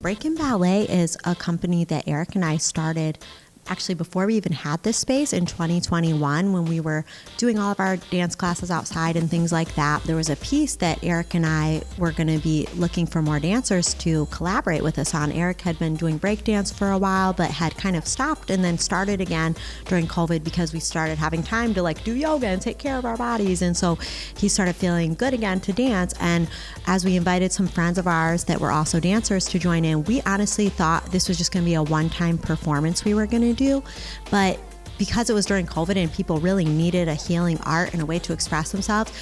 Breakin' Ballet is a company that Eric and I started actually before we even had this space in 2021 when we were doing all of our dance classes outside and things like that. There was a piece that Eric and I were going to be looking for more dancers to collaborate with us on. Eric had been doing breakdance for a while but had kind of stopped and then started again during COVID because we started having time to do yoga and take care of our bodies. And so he started feeling good again to dance. And as we invited some friends of ours that were also dancers to join in, we honestly thought this was just going to be a one-time performance we were going to do. But because it was during COVID and people really needed a healing art and a way to express themselves,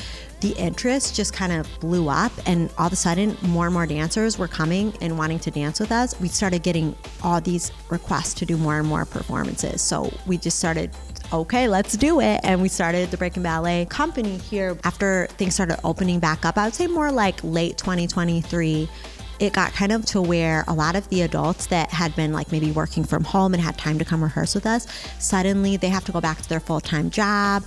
the interest just kind of blew up, and all of a sudden more and more dancers were coming and wanting to dance with us. We started getting all these requests to do more and more performances. So we just started, okay, let's do it. And we started the Breakin' Ballet company here after things started opening back up. I would say more like late 2023. It got kind of to where a lot of the adults that had been maybe working from home and had time to come rehearse with us, suddenly they have to go back to their full-time job,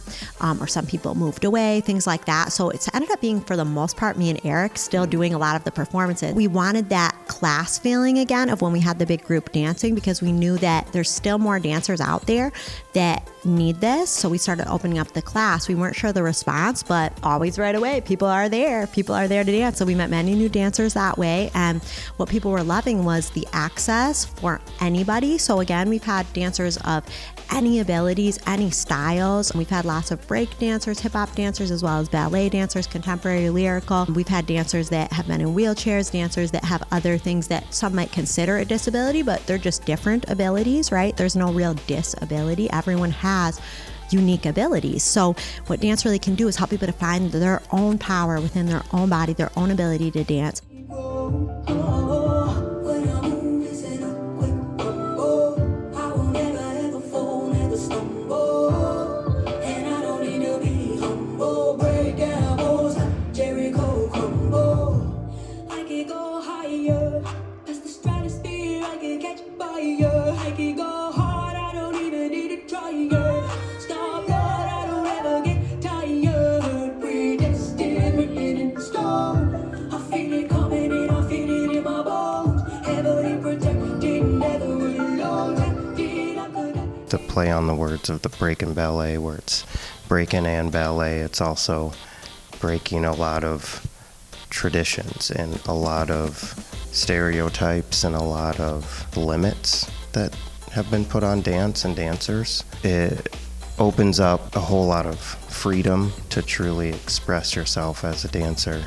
or some people moved away, things like that. So it's ended up being, for the most part, me and Eric still doing a lot of the performances. We wanted that class feeling again of when we had the big group dancing, because we knew that there's still more dancers out there that need this. So we started opening up the class. We weren't sure the response, but always right away, people are there to dance. So we met many new dancers that way. And what people were loving was the access for anybody. So again, we've had dancers of any abilities, any styles. We've had lots of break dancers, hip hop dancers, as well as ballet dancers, contemporary, lyrical. We've had dancers that have been in wheelchairs, dancers that have other things that some might consider a disability, but they're just different abilities, right? There's no real disability. Everyone has unique abilities. So what dance really can do is help people to find their own power within their own body, their own ability to dance. To play on the words of the Breakin' Ballet, where it's breaking and ballet, it's also breaking a lot of traditions and a lot of stereotypes and a lot of limits that have been put on dance and dancers. It opens up a whole lot of freedom to truly express yourself as a dancer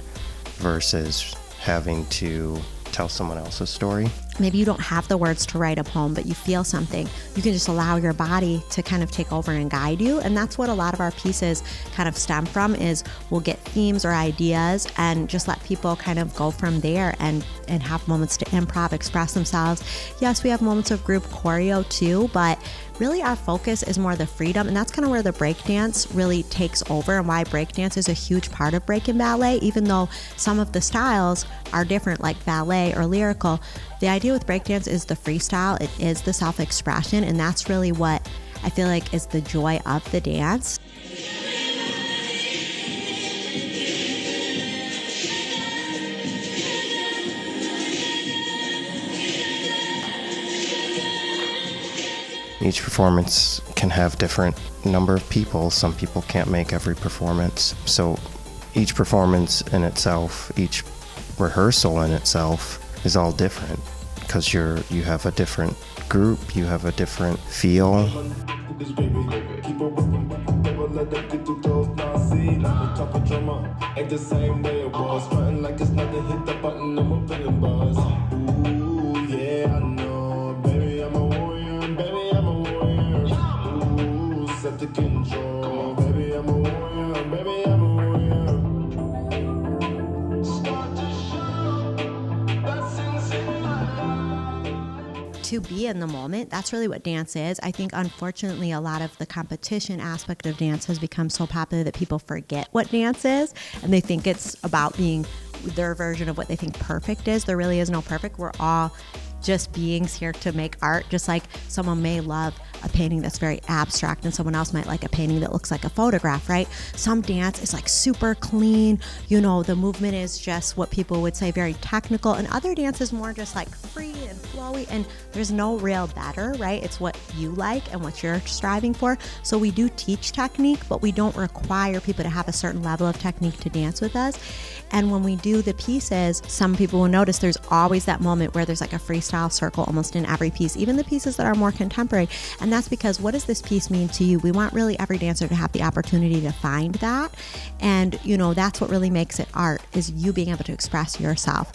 versus having to tell someone else's story. Maybe you don't have the words to write a poem, but you feel something. You can just allow your body to kind of take over and guide you. And that's what a lot of our pieces kind of stem from, is we'll get themes or ideas and just let people kind of go from there and have moments to improv, express themselves. Yes, we have moments of group choreo too, but really our focus is more the freedom. And that's kind of where the breakdance really takes over, and why breakdance is a huge part of Breakin' Ballet. Even though some of the styles are different, like ballet or lyrical, the idea with breakdance is the freestyle. It is the self-expression, and that's really what I feel like is the joy of the dance. Each performance can have different number of people. Some people can't make every performance. So each performance in itself, each rehearsal in itself is all different, because you have a different group, you have a different feel. To be in the moment, that's really what dance is. I think, unfortunately, a lot of the competition aspect of dance has become so popular that people forget what dance is, and they think it's about being their version of what they think perfect is. There really is no perfect. We're all just beings here to make art. Just like someone may love a painting that's very abstract, and someone else might like a painting that looks like a photograph, right? Some dance is like super clean, the movement is just what people would say very technical, and other dance is more just like free and flowy, and there's no real better, right? It's what you like and what you're striving for. So we do teach technique, but we don't require people to have a certain level of technique to dance with us. And when we do the pieces, some people will notice there's always that moment where there's like a freestyle circle almost in every piece, even the pieces that are more contemporary. And that's because, what does this piece mean to you? We want really every dancer to have the opportunity to find that. And, that's what really makes it art, is you being able to express yourself.